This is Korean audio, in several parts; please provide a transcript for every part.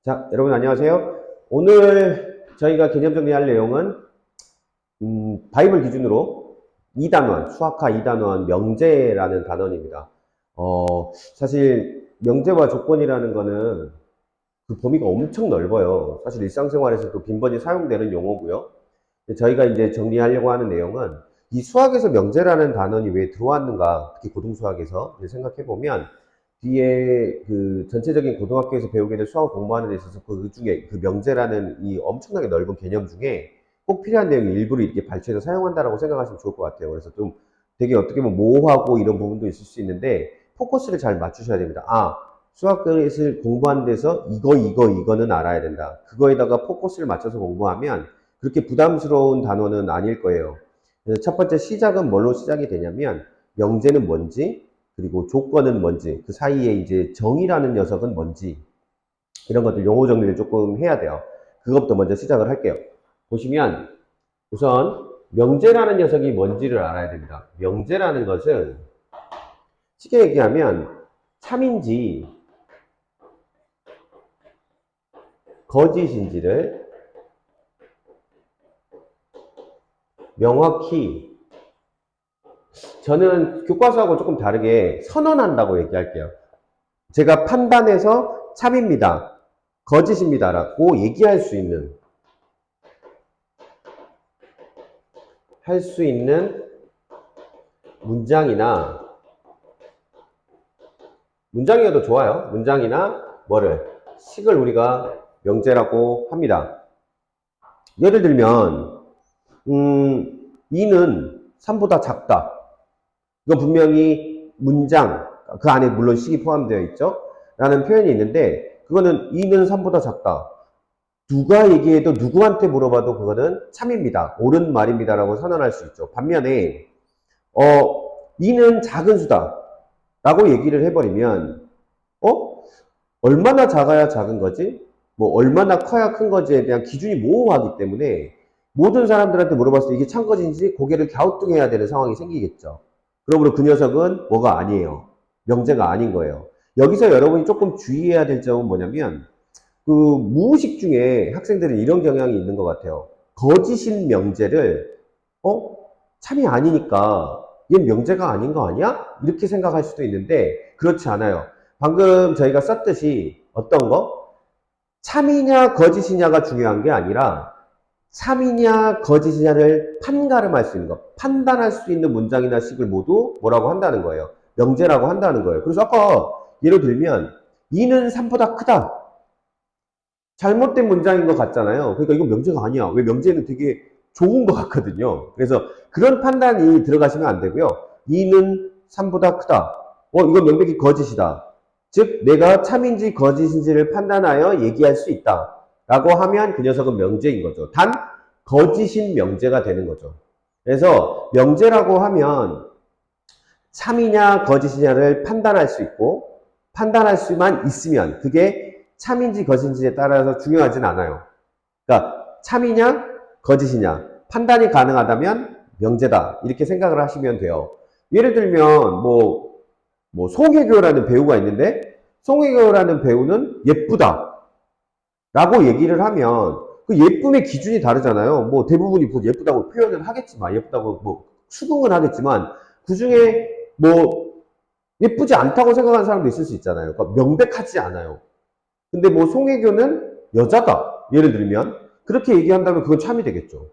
자, 여러분 안녕하세요. 오늘 저희가 개념 정리할 내용은 바이블 기준으로 2단원, 수학화 2단원 명제라는 단원입니다. 사실 명제와 조건이라는 거는 그 범위가 엄청 넓어요. 사실 일상생활에서도 빈번히 사용되는 용어고요. 저희가 이제 정리하려고 하는 내용은 이 수학에서 명제라는 단원이 왜 들어왔는가, 특히 고등수학에서 생각해 보면 뒤에 그 전체적인 고등학교에서 배우게 될 수학을 공부하는 데 있어서 그 중에 그 명제라는 이 엄청나게 넓은 개념 중에 꼭 필요한 내용이 일부를 이렇게 발췌해서 사용한다라고 생각하시면 좋을 것 같아요. 그래서 좀 되게 어떻게 보면 모호하고 이런 부분도 있을 수 있는데 포커스를 잘 맞추셔야 됩니다. 수학을 공부하는 데서 이거는 알아야 된다. 그거에다가 포커스를 맞춰서 공부하면 그렇게 부담스러운 단어는 아닐 거예요. 그래서 첫 번째 시작은 뭘로 시작이 되냐면 명제는 뭔지, 그리고 조건은 뭔지, 그 사이에 이제 정의라는 녀석은 뭔지, 이런 것들 용어 정리를 조금 해야 돼요. 그것부터 먼저 시작을 할게요. 보시면 우선 명제라는 녀석이 뭔지를 알아야 됩니다. 명제라는 것은 쉽게 얘기하면 참인지 거짓인지를 명확히, 저는 교과서하고 조금 다르게 선언한다고 얘기할게요. 제가 판단해서 참입니다, 거짓입니다라고 얘기할 수 있는, 할 수 있는 문장이어도 좋아요. 문장이나 뭐를, 식을 우리가 명제라고 합니다. 예를 들면 이는 3보다 작다. 이거 분명히 문장, 그 안에 물론 식이 포함되어 있죠. 라는 표현이 있는데 그거는 이는 3보다 작다. 누가 얘기해도 누구한테 물어봐도 그거는 참입니다, 옳은 말입니다 라고 선언할 수 있죠. 반면에 이는 작은 수다 라고 얘기를 해버리면 얼마나 작아야 작은 거지? 뭐 얼마나 커야 큰 거지에 대한 기준이 모호하기 때문에 모든 사람들한테 물어봤을 때 이게 참 거짓인지 고개를 갸우뚱해야 되는 상황이 생기겠죠. 그러므로 그 녀석은 뭐가 아니에요. 명제가 아닌 거예요. 여기서 여러분이 조금 주의해야 될 점은 뭐냐면 그 무의식 중에 학생들은 이런 경향이 있는 것 같아요. 거짓인 명제를 참이 아니니까 얘 명제가 아닌 거 아니야? 이렇게 생각할 수도 있는데 그렇지 않아요. 방금 저희가 썼듯이 어떤 거? 참이냐 거짓이냐가 중요한 게 아니라 참이냐 거짓이냐를 판가름할 수 있는 것, 판단할 수 있는 문장이나 식을 모두 뭐라고 한다는 거예요. 명제라고 한다는 거예요. 그래서 아까 예를 들면 이는 3보다 크다. 잘못된 문장인 것 같잖아요. 그러니까 이건 명제가 아니야. 왜? 명제는 되게 좋은 것 같거든요. 그래서 그런 판단이 들어가시면 안 되고요. 이는 3보다 크다. 이건 명백히 거짓이다. 즉 내가 참인지 거짓인지를 판단하여 얘기할 수 있다 라고 하면 그 녀석은 명제인 거죠. 단 거짓인 명제가 되는 거죠. 그래서 명제라고 하면 참이냐 거짓이냐를 판단할 수 있고 판단할 수만 있으면 그게 참인지 거짓인지에 따라서 중요하진 않아요. 그러니까 참이냐 거짓이냐 판단이 가능하다면 명제다 이렇게 생각을 하시면 돼요. 예를 들면 송혜교라는 배우가 있는데 송혜교라는 배우는 예쁘다 라고 얘기를 하면 그 예쁨의 기준이 다르잖아요. 대부분이 예쁘다고 표현을 하겠지만, 예쁘다고 수긍은 하겠지만 그 중에 예쁘지 않다고 생각하는 사람도 있을 수 있잖아요. 그러니까 명백하지 않아요. 근데 송혜교는 여자다 예를 들면 그렇게 얘기한다면 그건 참이 되겠죠.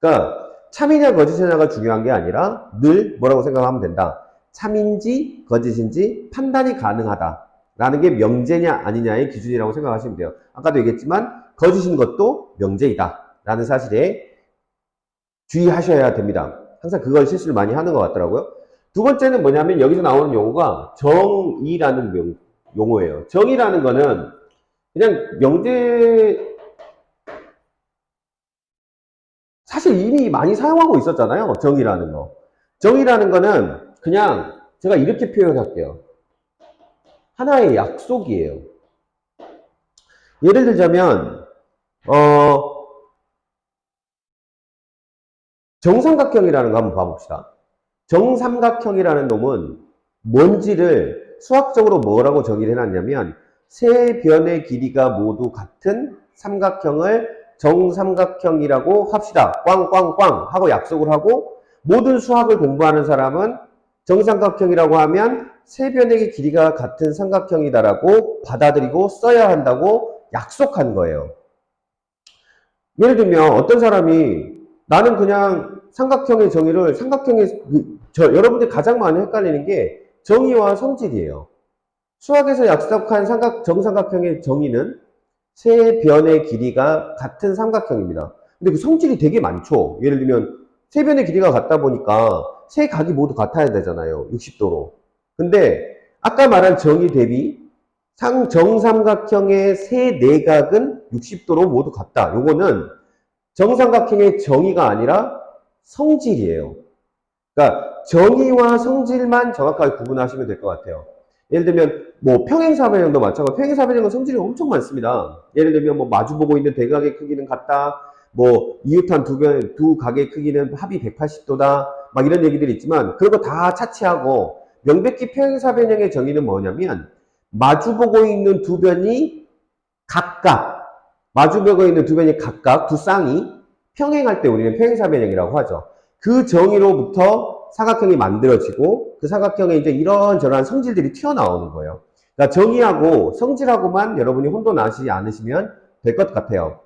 그러니까 참이냐 거짓이냐가 중요한 게 아니라 늘 뭐라고 생각하면 된다. 참인지 거짓인지 판단이 가능하다 라는 게 명제냐 아니냐의 기준이라고 생각하시면 돼요. 아까도 얘기했지만 거짓인 것도 명제이다 라는 사실에 주의하셔야 됩니다. 항상 그걸 실수를 많이 하는 것 같더라고요. 두 번째는 뭐냐면 여기서 나오는 용어가 정의라는 용어예요. 정의라는 거는 그냥 명제, 사실 이미 많이 사용하고 있었잖아요. 정의라는 거. 정의라는 거는 그냥 제가 이렇게 표현할게요. 하나의 약속이에요. 예를 들자면 정삼각형이라는 거 한번 봐봅시다. 정삼각형이라는 놈은 뭔지를 수학적으로 뭐라고 정의를 해놨냐면 세 변의 길이가 모두 같은 삼각형을 정삼각형이라고 합시다. 꽝꽝꽝 하고 약속을 하고, 모든 수학을 공부하는 사람은 정삼각형이라고 하면 세 변의 길이가 같은 삼각형이다라고 받아들이고 써야 한다고 약속한 거예요. 예를 들면 어떤 사람이 나는 그냥 삼각형의 정의를 여러분들이 가장 많이 헷갈리는 게 정의와 성질이에요. 수학에서 약속한 정삼각형의 정의는 세 변의 길이가 같은 삼각형입니다. 근데 그 성질이 되게 많죠. 예를 들면 세 변의 길이가 같다 보니까 세 각이 모두 같아야 되잖아요. 60도로. 근데 아까 말한 정의 대비 정삼각형의 세 내각은 60도로 모두 같다. 요거는 정삼각형의 정의가 아니라 성질이에요. 그러니까 정의와 성질만 정확하게 구분하시면 될 것 같아요. 예를 들면 뭐 평행사변형도 마찬가지고, 평행사변형은 성질이 엄청 많습니다. 예를 들면 뭐 마주보고 있는 대각의 크기는 같다, 뭐 이웃한 두 각의 크기는 합이 180도다, 막 이런 얘기들이 있지만 그런 거 다 차치하고 명백히 평행사변형의 정의는 뭐냐면 마주보고 있는 두 변이 각각 두 쌍이 평행할 때 우리는 평행사변형이라고 하죠. 그 정의로부터 삼각형이 만들어지고 그 삼각형에 이제 이런저런 성질들이 튀어나오는 거예요. 그러니까 정의하고 성질하고만 여러분이 혼돈하시지 않으시면 될 것 같아요.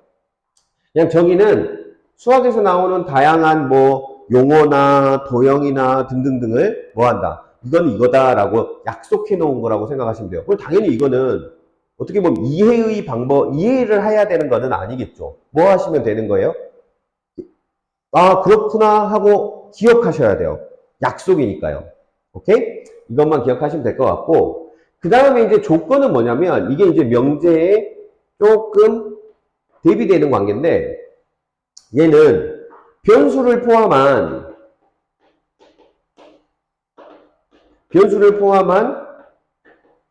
그냥 정의는 수학에서 나오는 다양한 뭐 용어나 도형이나 등등등을 뭐 한다. 이건 이거다라고 약속해 놓은 거라고 생각하시면 돼요. 그럼 당연히 이거는 어떻게 보면 이해를 해야 되는 거는 아니겠죠. 뭐 하시면 되는 거예요? 아, 그렇구나 하고 기억하셔야 돼요. 약속이니까요. 오케이? 이것만 기억하시면 될 것 같고, 그 다음에 이제 조건은 뭐냐면, 이게 이제 명제에 조금 대비되는 관계인데, 얘는 변수를 포함한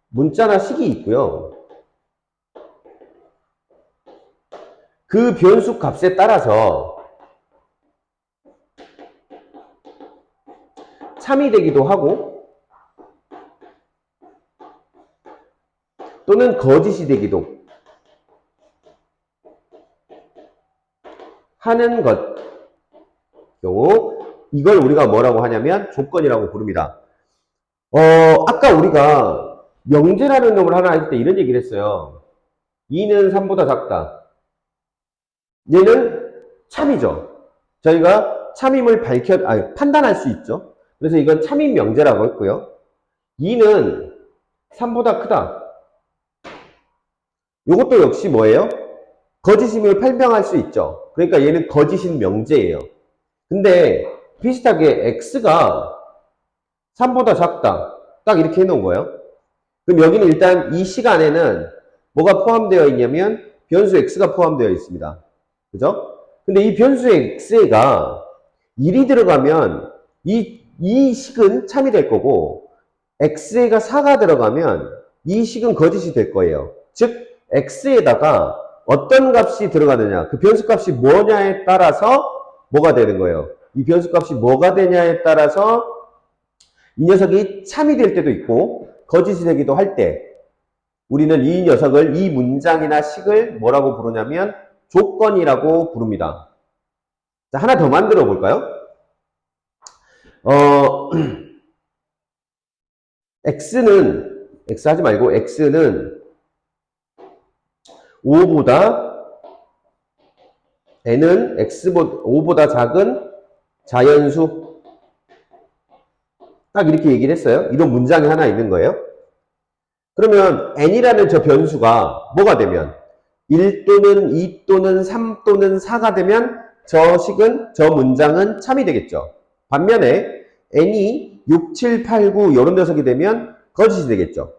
문자나 식이 있고요. 그 변수 값에 따라서 참이 되기도 하고 또는 거짓이 되기도 하는 경우, 이걸 우리가 뭐라고 하냐면 조건이라고 부릅니다. 아까 우리가 명제라는 놈을 하나 할 때 이런 얘기를 했어요. 2는 3보다 작다. 얘는 참이죠. 저희가 참임을 판단할 수 있죠. 그래서 이건 참임 명제라고 했고요. 2는 3보다 크다. 이것도 역시 뭐예요? 거짓임을 판명할 수 있죠. 그러니까 얘는 거짓인 명제예요. 근데 비슷하게 x가 3보다 작다. 딱 이렇게 해놓은 거예요. 그럼 여기는 일단 이 시간에는 뭐가 포함되어 있냐면 변수 x가 포함되어 있습니다. 그죠? 근데 이 변수 x가 1이 들어가면 이 식은 참이 될 거고, x가 4가 들어가면 이 식은 거짓이 될 거예요. 즉 x에다가 어떤 값이 들어가느냐, 그 변수 값이 뭐냐에 따라서 뭐가 되는 거예요. 이 변수 값이 뭐가 되냐에 따라서 이 녀석이 참이 될 때도 있고 거짓이 되기도 할 때, 우리는 이 녀석을, 이 문장이나 식을 뭐라고 부르냐면 조건이라고 부릅니다. 자, 하나 더 만들어 볼까요? x 하지 말고 x는 5보다 n은 5보다 작은 자연수, 딱 이렇게 얘기를 했어요. 이런 문장이 하나 있는 거예요. 그러면 n이라는 저 변수가 뭐가 되면 1 또는 2 또는 3 또는 4가 되면 저 문장은 참이 되겠죠. 반면에 n이 6, 7, 8, 9 이런 녀석이 되면 거짓이 되겠죠.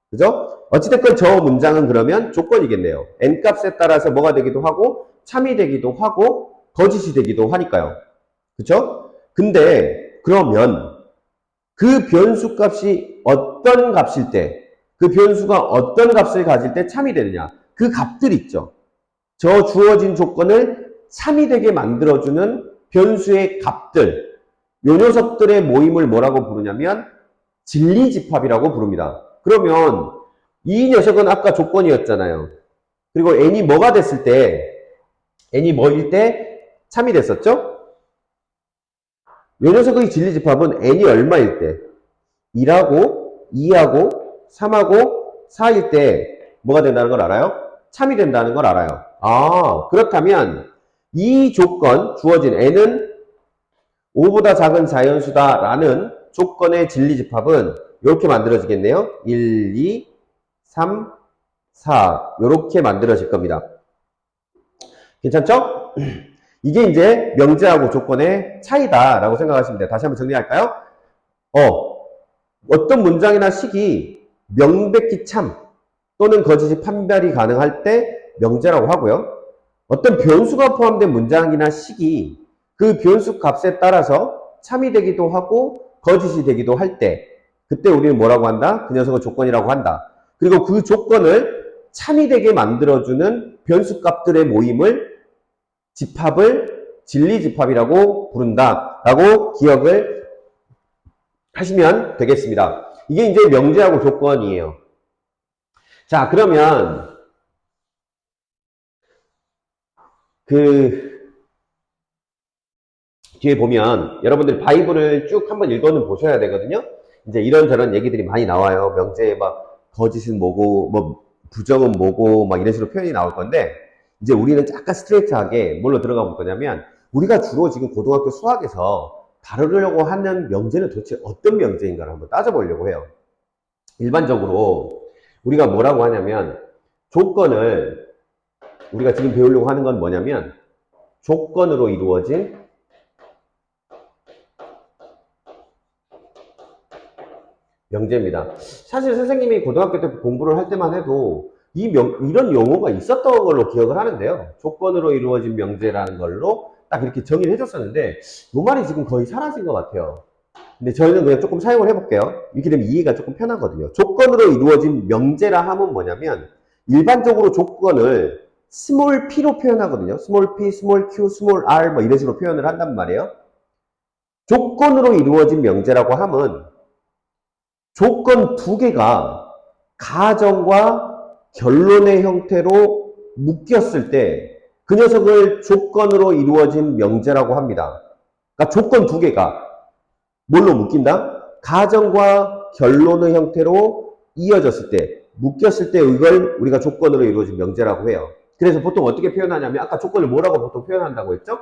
그죠? 어찌됐건 저 문장은 그러면 조건이겠네요. n 값에 따라서 뭐가 되기도 하고 참이 되기도 하고 거짓이 되기도 하니까요. 그쵸? 근데 그러면 그 변수 값이 어떤 값일 때, 그 변수가 어떤 값을 가질 때 참이 되느냐, 그 값들 있죠. 저 주어진 조건을 참이 되게 만들어주는 변수의 값들, 요 녀석들의 모임을 뭐라고 부르냐면 진리집합이라고 부릅니다. 그러면 이 녀석은 아까 조건이었잖아요. 그리고 n이 뭐가 됐을 때, n이 뭐일 때 참이 됐었죠? 이 녀석의 진리집합은 n이 얼마일 때? 1하고 2하고 3하고 4일 때 뭐가 된다는 걸 알아요? 참이 된다는 걸 알아요. 아, 그렇다면 이 조건, 주어진 n은 5보다 작은 자연수다 라는 조건의 진리집합은 이렇게 만들어지겠네요. 1, 2, 3, 4 이렇게 만들어질 겁니다. 괜찮죠? 이게 이제 명제하고 조건의 차이다라고 생각하시면 돼요. 다시 한번 정리할까요? 어떤 문장이나 식이 명백히 참 또는 거짓이 판별이 가능할 때 명제라고 하고요. 어떤 변수가 포함된 문장이나 식이 그 변수 값에 따라서 참이 되기도 하고 거짓이 되기도 할 때 그때 우리는 뭐라고 한다? 그 녀석을 조건이라고 한다. 그리고 그 조건을 참이 되게 만들어주는 변수 값들의 모임을 집합을 진리집합이라고 부른다 라고 기억을 하시면 되겠습니다. 이게 이제 명제하고 조건이에요. 자, 그러면 뒤에 보면 여러분들 바이블을 쭉 한번 읽어는 보셔야 되거든요. 이제 이런저런 얘기들이 많이 나와요. 명제에 막 거짓은 뭐고 뭐 부정은 뭐고 막 이런 식으로 표현이 나올 건데 이제 우리는 약간 스트레이트하게 뭘로 들어가 볼 거냐면 우리가 주로 지금 고등학교 수학에서 다루려고 하는 명제는 도대체 어떤 명제인가를 한번 따져보려고 해요. 일반적으로 우리가 뭐라고 하냐면 조건을 우리가 지금 배우려고 하는 건 뭐냐면 조건으로 이루어진 명제입니다. 사실 선생님이 고등학교 때 공부를 할 때만 해도 이런 용어가 있었던 걸로 기억을 하는데요. 조건으로 이루어진 명제라는 걸로 딱 이렇게 정의를 해줬었는데 이 말이 지금 거의 사라진 것 같아요. 근데 저희는 그냥 조금 사용을 해볼게요. 이렇게 되면 이해가 조금 편하거든요. 조건으로 이루어진 명제라 하면 뭐냐면 일반적으로 조건을 스몰 p로 표현하거든요. 스몰 p, 스몰 q, 스몰 r 뭐 이런 식으로 표현을 한단 말이에요. 조건으로 이루어진 명제라고 하면 조건 두 개가 가정과 결론의 형태로 묶였을 때 그 녀석을 조건으로 이루어진 명제라고 합니다. 그러니까 조건 두 개가 뭘로 묶인다? 가정과 결론의 형태로 이어졌을 때, 묶였을 때 이걸 우리가 조건으로 이루어진 명제라고 해요. 그래서 보통 어떻게 표현하냐면 아까 조건을 뭐라고 보통 표현한다고 했죠?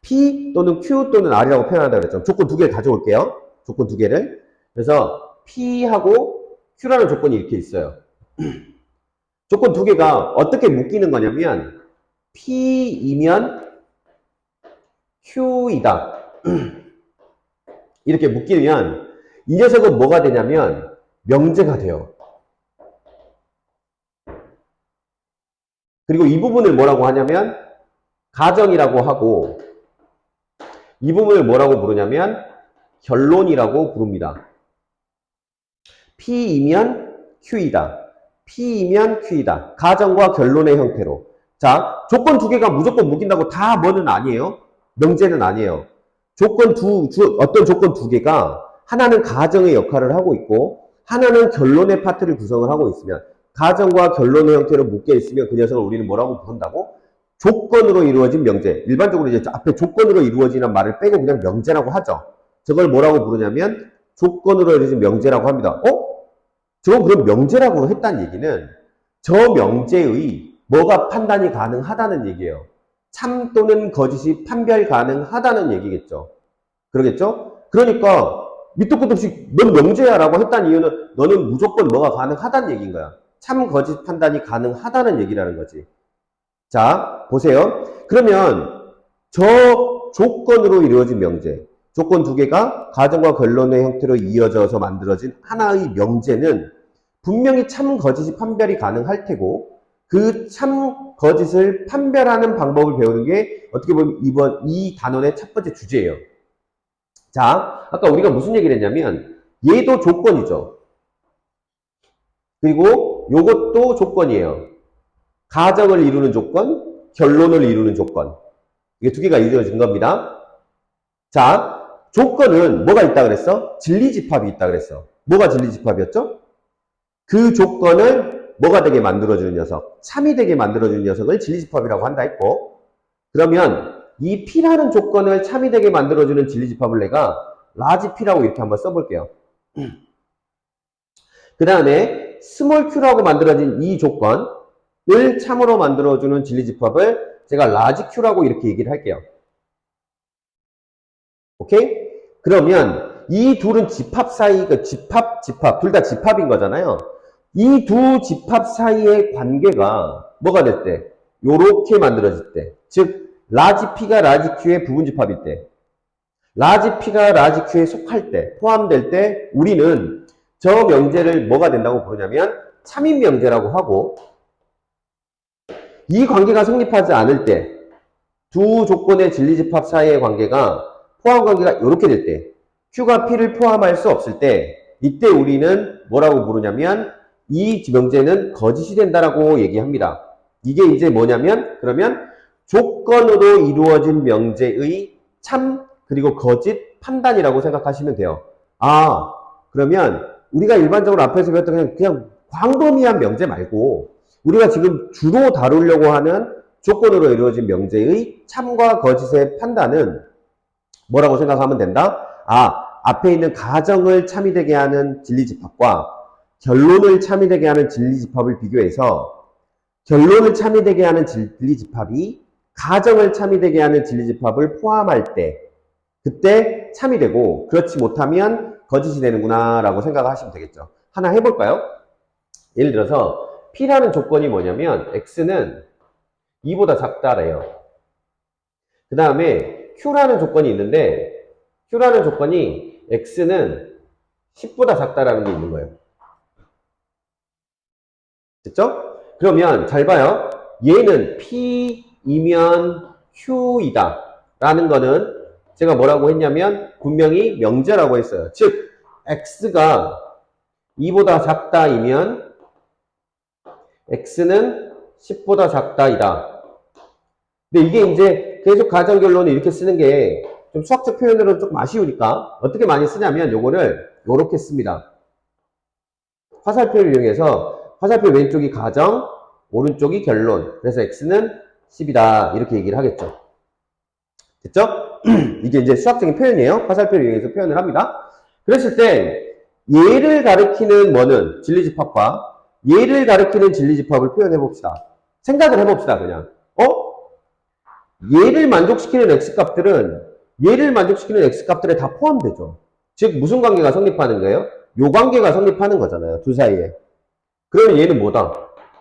P 또는 Q 또는 R이라고 표현한다고 그랬죠. 조건 두 개를 가져올게요. 조건 두 개를. 그래서 P하고 Q라는 조건이 이렇게 있어요. 조건 두 개가 어떻게 묶이는 거냐면 P이면 Q이다. 이렇게 묶이면 이 녀석은 뭐가 되냐면 명제가 돼요. 그리고 이 부분을 뭐라고 하냐면 가정이라고 하고 이 부분을 뭐라고 부르냐면 결론이라고 부릅니다. P이면 Q이다. P이면 Q이다. 가정과 결론의 형태로. 자, 조건 두 개가 무조건 묶인다고 다 뭐는 아니에요. 명제는 아니에요. 어떤 조건 두 개가 하나는 가정의 역할을 하고 있고 하나는 결론의 파트를 구성을 하고 있으면 가정과 결론의 형태로 묶여 있으면 그 녀석을 우리는 뭐라고 부른다고? 조건으로 이루어진 명제. 일반적으로 이제 앞에 조건으로 이루어지는 말을 빼고 그냥 명제라고 하죠. 저걸 뭐라고 부르냐면 조건으로 이루어진 명제라고 합니다. 저건 그럼 명제라고 했다는 얘기는 저 명제의 뭐가 판단이 가능하다는 얘기예요. 참 또는 거짓이 판별 가능하다는 얘기겠죠. 그러겠죠? 그러니까 밑도 끝도 없이 넌 명제야 라고 했다는 이유는 너는 무조건 뭐가 가능하다는 얘기인 거야. 참 거짓 판단이 가능하다는 얘기라는 거지. 자, 보세요. 그러면 저 조건으로 이루어진 명제, 조건 두 개가 가정과 결론의 형태로 이어져서 만들어진 하나의 명제는 분명히 참 거짓이 판별이 가능할 테고 그 참 거짓을 판별하는 방법을 배우는 게 어떻게 보면 이 단원의 첫 번째 주제예요. 자, 아까 우리가 무슨 얘기를 했냐면 얘도 조건이죠. 그리고 요것도 조건이에요. 가정을 이루는 조건, 결론을 이루는 조건. 이게 두 개가 이루어진 겁니다. 자, 조건은 뭐가 있다 그랬어? 진리집합이 있다 그랬어. 뭐가 진리집합이었죠? 그 조건을 뭐가 되게 만들어주는 녀석, 참이 되게 만들어주는 녀석을 진리집합이라고 한다 했고, 그러면 이 P라는 조건을 참이 되게 만들어주는 진리집합을 내가 라지 P라고 이렇게 한번 써볼게요. 그 다음에 스몰 Q라고 만들어진 이 조건을 참으로 만들어주는 진리집합을 제가 라지 Q라고 이렇게 얘기를 할게요. 오케이? 그러면 이 둘은 집합 사이, 집합, 둘 다 집합인 거잖아요. 이 두 집합 사이의 관계가 뭐가 될 때? 요렇게 만들어질 때. 즉, 라지 P가 라지 Q의 부분집합일 때. 라지 P가 라지 Q에 속할 때, 포함될 때, 우리는 저 명제를 뭐가 된다고 부르냐면, 참인 명제라고 하고, 이 관계가 성립하지 않을 때, 두 조건의 진리집합 사이의 관계가 포함 관계가 이렇게 될 때, Q가 P를 포함할 수 없을 때, 이때 우리는 뭐라고 부르냐면, 이 명제는 거짓이 된다라고 얘기합니다. 이게 이제 뭐냐면, 그러면 조건으로 이루어진 명제의 참, 그리고 거짓 판단이라고 생각하시면 돼요. 아, 그러면 우리가 일반적으로 앞에서 배웠던 그냥 광범위한 명제 말고, 우리가 지금 주로 다루려고 하는 조건으로 이루어진 명제의 참과 거짓의 판단은 뭐라고 생각하면 된다? 아, 앞에 있는 가정을 참이 되게 하는 진리집합과 결론을 참이 되게 하는 진리집합을 비교해서 결론을 참이 되게 하는 진리집합이 가정을 참이 되게 하는 진리집합을 포함할 때 그때 참이 되고 그렇지 못하면 거짓이 되는구나 라고 생각하시면 되겠죠. 하나 해볼까요? 예를 들어서 P라는 조건이 뭐냐면 X는 2보다 작다래요. 그 다음에 Q라는 조건이 있는데 Q라는 조건이 X는 10보다 작다라는 게 있는 거예요. 됐죠? 그러면 잘 봐요. 얘는 P이면 Q이다 라는 거는 제가 뭐라고 했냐면 분명히 명제라고 했어요. 즉 X가 2보다 작다이면 X는 10보다 작다이다. 근데 이게 이제 계속 가정결론을 이렇게 쓰는 게 좀 수학적 표현으로는 조금 아쉬우니까 어떻게 많이 쓰냐면 요거를 요렇게 씁니다. 화살표를 이용해서 화살표 왼쪽이 가정, 오른쪽이 결론. 그래서 X는 10이다. 이렇게 얘기를 하겠죠. 됐죠? 이게 이제 수학적인 표현이에요. 화살표를 이용해서 표현을 합니다. 그랬을 때 얘를 가리키는 뭐는 진리집합과 얘를 가리키는 진리집합을 표현해 봅시다. 생각을 해봅시다. 그냥 얘를 만족시키는 X값들은 얘를 만족시키는 X값들에 다 포함되죠. 즉 무슨 관계가 성립하는 거예요? 요 관계가 성립하는 거잖아요. 둘 사이에. 그러면 얘는 뭐다?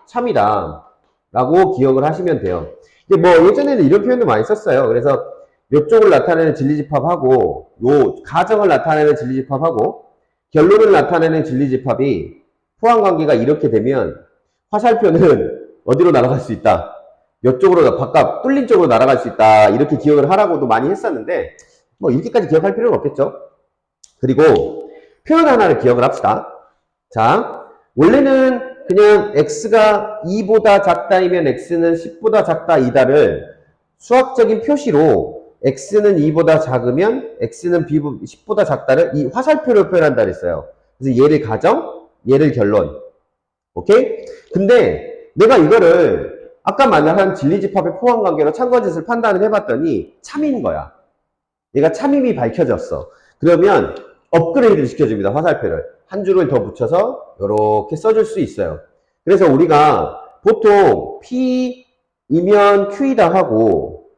참이다. 라고 기억을 하시면 돼요. 이제 뭐 예전에는 이런 표현도 많이 썼어요. 그래서 요쪽을 나타내는 진리집합하고 요 가정을 나타내는 진리집합하고 결론을 나타내는 진리집합이 포함관계가 이렇게 되면 화살표는 어디로 날아갈 수 있다. 이쪽으로 바깥 뚫린 쪽으로 날아갈 수 있다. 이렇게 기억을 하라고도 많이 했었는데 뭐 이렇게까지 기억할 필요는 없겠죠. 그리고 표현 하나를 기억을 합시다. 자, 원래는 그냥 x가 2보다 작다이면 x는 10보다 작다 이다를 수학적인 표시로 x는 2보다 작으면 x는 10보다 작다를 이 화살표로 표현한다 그랬어요. 그래서 얘를 가정, 얘를 결론. 오케이? 근데 내가 이거를 아까 말한 진리집합의 포함관계로 참거짓을 판단을 해봤더니 참인 거야. 얘가 참임이 밝혀졌어. 그러면 업그레이드를 시켜줍니다. 화살표를. 한 줄을 더 붙여서 이렇게 써줄 수 있어요. 그래서 우리가 보통 P이면 Q이다 하고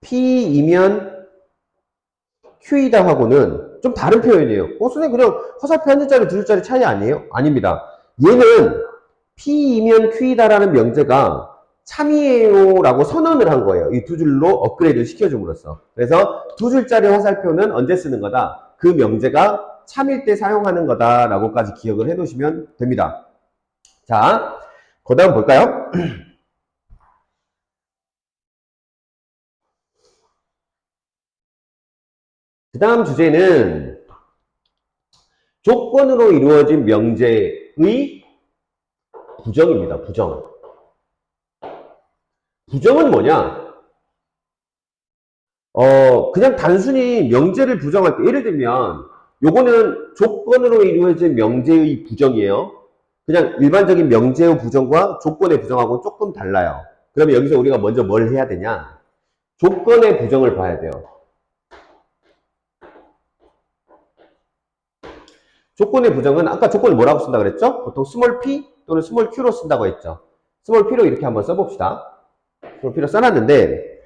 P이면 Q이다 하고는 좀 다른 표현이에요. 선생님 그냥 화살표 한 줄짜리 두 줄짜리 차이 아니에요? 아닙니다. 얘는 P이면 Q이다라는 명제가 참이에요 라고 선언을 한 거예요. 이 두 줄로 업그레이드를 시켜줌으로써. 그래서 두 줄짜리 화살표는 언제 쓰는 거다? 그 명제가 참일 때 사용하는 거다 라고까지 기억을 해 놓으시면 됩니다. 자, 그 다음 볼까요? 그 다음 주제는 조건으로 이루어진 명제의 부정입니다. 부정. 부정은 뭐냐? 그냥 단순히 명제를 부정할 때, 예를 들면, 요거는 조건으로 이루어진 명제의 부정이에요. 그냥 일반적인 명제의 부정과 조건의 부정하고는 조금 달라요. 그러면 여기서 우리가 먼저 뭘 해야 되냐? 조건의 부정을 봐야 돼요. 조건의 부정은 아까 조건을 뭐라고 쓴다 그랬죠? 보통 스몰 p 또는 스몰 q로 쓴다고 했죠. 스몰 p로 이렇게 한번 써봅시다. 스몰 p로 써놨는데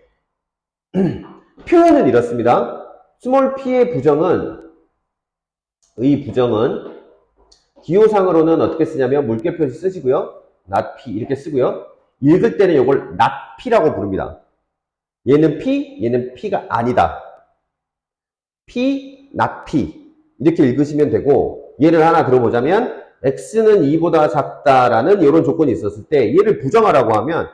표현은 이렇습니다. 스몰 p의 부정은 기호상으로는 어떻게 쓰냐면 물개 표시 쓰시고요. not p 이렇게 쓰고요. 읽을 때는 이걸 not p라고 부릅니다. 얘는 p, 얘는 p가 아니다. p, not p 이렇게 읽으시면 되고 예를 하나 들어보자면 x는 2보다 작다라는 이런 조건이 있었을 때 얘를 부정하라고 하면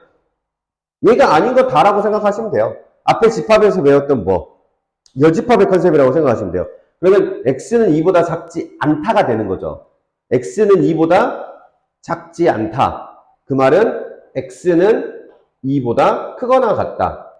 얘가 아닌 거 다라고 생각하시면 돼요. 앞에 집합에서 배웠던 여집합의 컨셉이라고 생각하시면 돼요. 그러면 x는 2보다 작지 않다가 되는 거죠. x는 2보다 작지 않다. 그 말은 x는 2보다 크거나 같다.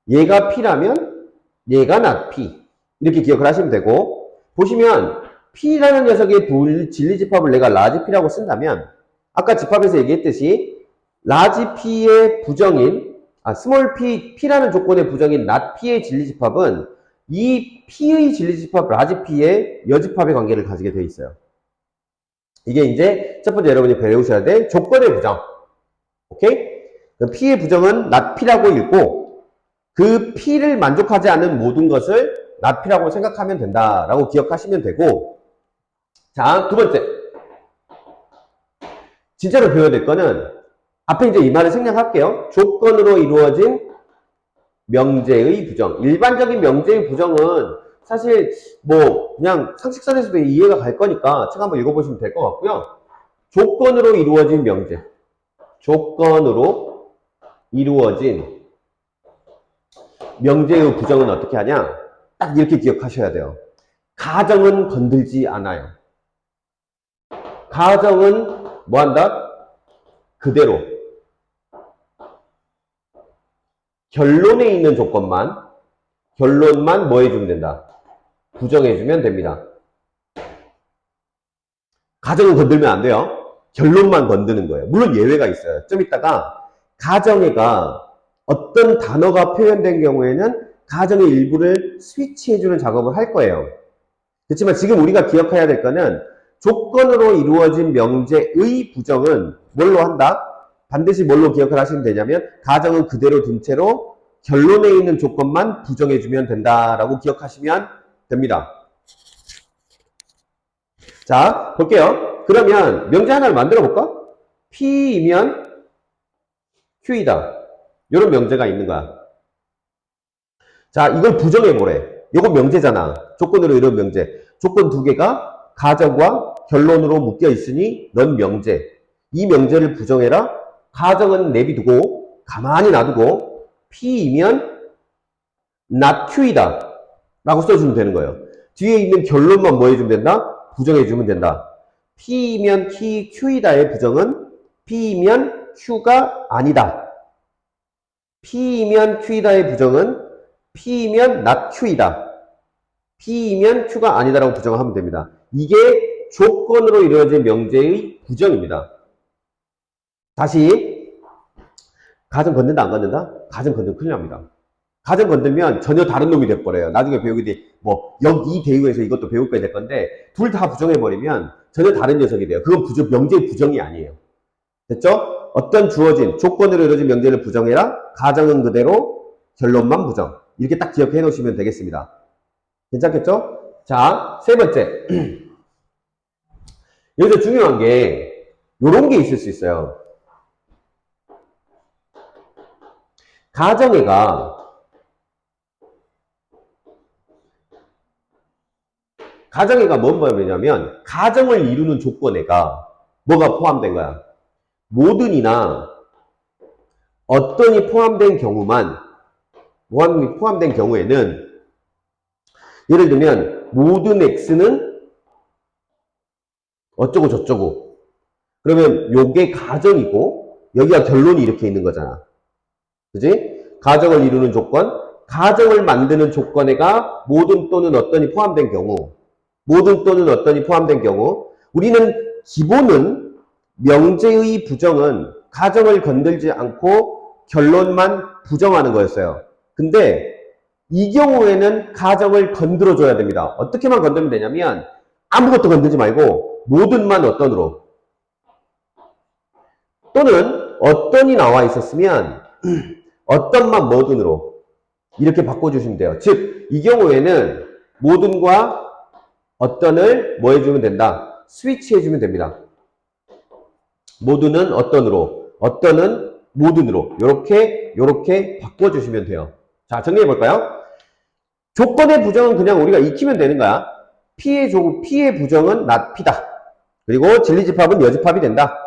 얘가 p라면 얘가 not p. 이렇게 기억을 하시면 되고 보시면 p라는 녀석의 진리집합을 내가 large p라고 쓴다면 아까 집합에서 얘기했듯이 large p의 부정인 small p라는 조건의 부정인 not p의 진리집합은 이 p의 진리집합 large p의 여집합의 관계를 가지게 되어 있어요. 이게 이제 첫 번째 여러분이 배우셔야 될 조건의 부정. 오케이? p의 부정은 not p라고 읽고 그 p를 만족하지 않는 모든 것을 not p라고 생각하면 된다라고 기억하시면 되고 자, 두 번째 진짜로 배워야 될 거는 앞에 이제 이 말을 생략할게요. 조건으로 이루어진 명제의 부정. 일반적인 명제의 부정은 사실 그냥 상식선에서도 이해가 갈 거니까 책 한번 읽어보시면 될 것 같고요. 조건으로 이루어진 명제. 조건으로 이루어진 명제의 부정은 어떻게 하냐? 딱 이렇게 기억하셔야 돼요. 가정은 건들지 않아요. 가정은 뭐한다? 그대로. 결론에 있는 결론만 뭐 해주면 된다? 부정해주면 됩니다. 가정은 건들면 안 돼요. 결론만 건드는 거예요. 물론 예외가 있어요. 좀 이따가 가정애가 어떤 단어가 표현된 경우에는 가정의 일부를 스위치해주는 작업을 할 거예요. 그렇지만 지금 우리가 기억해야 될 거는 조건으로 이루어진 명제의 부정은 뭘로 한다? 반드시 뭘로 기억을 하시면 되냐면 가정은 그대로 둔 채로 결론에 있는 조건만 부정해주면 된다라고 기억하시면 됩니다. 자, 볼게요. 그러면 명제 하나를 만들어 볼까? P이면 Q이다. 이런 명제가 있는 거야. 자, 이걸 부정해 보래. 이건 명제잖아. 조건으로 이런 명제. 조건 두 개가 가정과 결론으로 묶여 있으니 넌 명제. 이 명제를 부정해라. 가정은 내비두고 가만히 놔두고 P이면 not Q이다 라고 써주면 되는 거예요. 뒤에 있는 결론만 뭐 해주면 된다? 부정해주면 된다. P이면 Q이다의 부정은 P이면 Q가 아니다. P이면 Q이다의 부정은 P이면 not Q이다. P이면 Q가 아니다라고 부정하면 됩니다. 이게 조건으로 이루어진 명제의 부정입니다. 다시 가정 건든다 안 건든다? 가정 건들면 큰일 납니다. 가정 건들면 전혀 다른 놈이 돼버려요. 나중에 배우게 돼 이 대우에서 이것도 배울 거야 될 건데 둘 다 부정해버리면 전혀 다른 녀석이 돼요. 그건 명제의 부정이 아니에요. 됐죠? 어떤 주어진 조건으로 이루어진 명제를 부정해라. 가정은 그대로 결론만 부정. 이렇게 딱 기억해 놓으시면 되겠습니다. 괜찮겠죠? 자, 세 번째. 여기서 중요한 게 요런 게 있을 수 있어요. 가정애가 뭔 말이냐면 가정을 이루는 조건애가 뭐가 포함된 거야? 모든이나 어떤이 포함된 경우에는 예를 들면 모든 x는 어쩌고 저쩌고 그러면 요게 가정이고 여기가 결론이 이렇게 있는 거잖아. 그지? 가정을 이루는 조건, 가정을 만드는 조건에가 모든 또는 어떤이 포함된 경우 우리는 기본은 명제의 부정은 가정을 건들지 않고 결론만 부정하는 거였어요. 근데 이 경우에는 가정을 건드려줘야 됩니다. 어떻게만 건들면 되냐면 아무것도 건들지 말고 모든만 어떤으로 또는 어떤이 나와 있었으면 어떤만 뭐든으로 이렇게 바꿔주시면 돼요. 즉, 이 경우에는 모든과 어떤을 뭐 해주면 된다? 스위치 해주면 됩니다. 모든은 어떤으로, 어떤은 모든으로 요렇게 바꿔주시면 돼요. 자, 정리해볼까요? 조건의 부정은 그냥 우리가 익히면 되는 거야. P의 부정은 not P다. 그리고 진리집합은 여집합이 된다.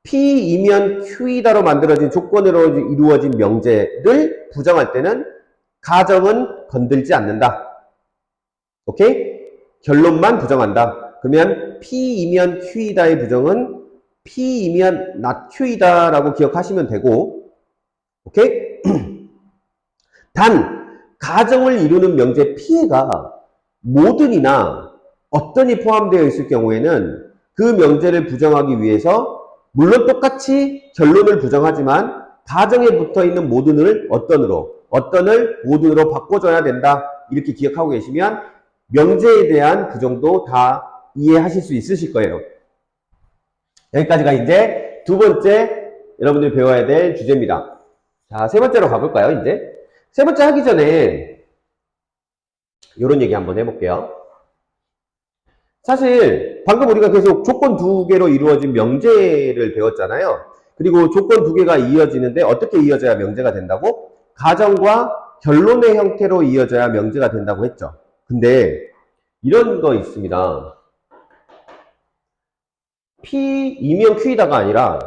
P이면 Q이다로 만들어진 조건으로 이루어진 명제를 부정할 때는 가정은 건들지 않는다. 오케이? 결론만 부정한다. 그러면 P이면 Q이다의 부정은 P이면 not Q이다 라고 기억하시면 되고, 오케이? 단, 가정을 이루는 명제 P가 모든이나 어떤이 포함되어 있을 경우에는 그 명제를 부정하기 위해서 물론 똑같이 결론을 부정하지만 가정에 붙어있는 모든을 어떤으로, 어떤을 모든으로 바꿔줘야 된다. 이렇게 기억하고 계시면 명제에 대한 부정도 다 이해하실 수 있으실 거예요. 여기까지가 이제 두 번째 여러분들이 배워야 될 주제입니다. 자, 세 번째로 가볼까요, 이제? 세 번째 하기 전에 이런 얘기 한번 해볼게요. 사실 방금 우리가 계속 조건 두 개로 이루어진 명제를 배웠잖아요. 그리고 조건 두 개가 이어지는데 어떻게 이어져야 명제가 된다고? 가정과 결론의 형태로 이어져야 명제가 된다고 했죠. 근데 이런 거 있습니다. P이면 Q이다가 아니라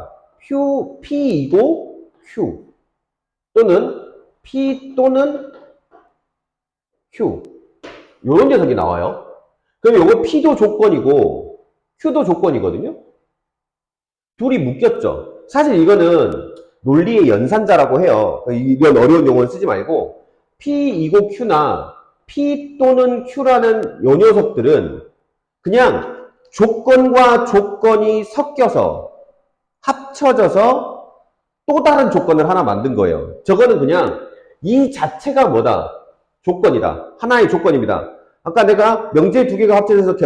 P이고 Q 또는 P 또는 Q 이런 녀석이 나와요. 그럼 이거 P도 조건이고 Q도 조건이거든요. 둘이 묶였죠. 사실 이거는 논리의 연산자라고 해요. 이런 어려운 용어를 쓰지 말고 P이고 Q나 P 또는 Q라는 요 녀석들은 그냥 조건과 조건이 섞여서 합쳐져서 또 다른 조건을 하나 만든 거예요. 저거는 그냥 이 자체가 뭐다? 조건이다. 하나의 조건입니다. 아까 내가 명제 두 개가 합쳐져서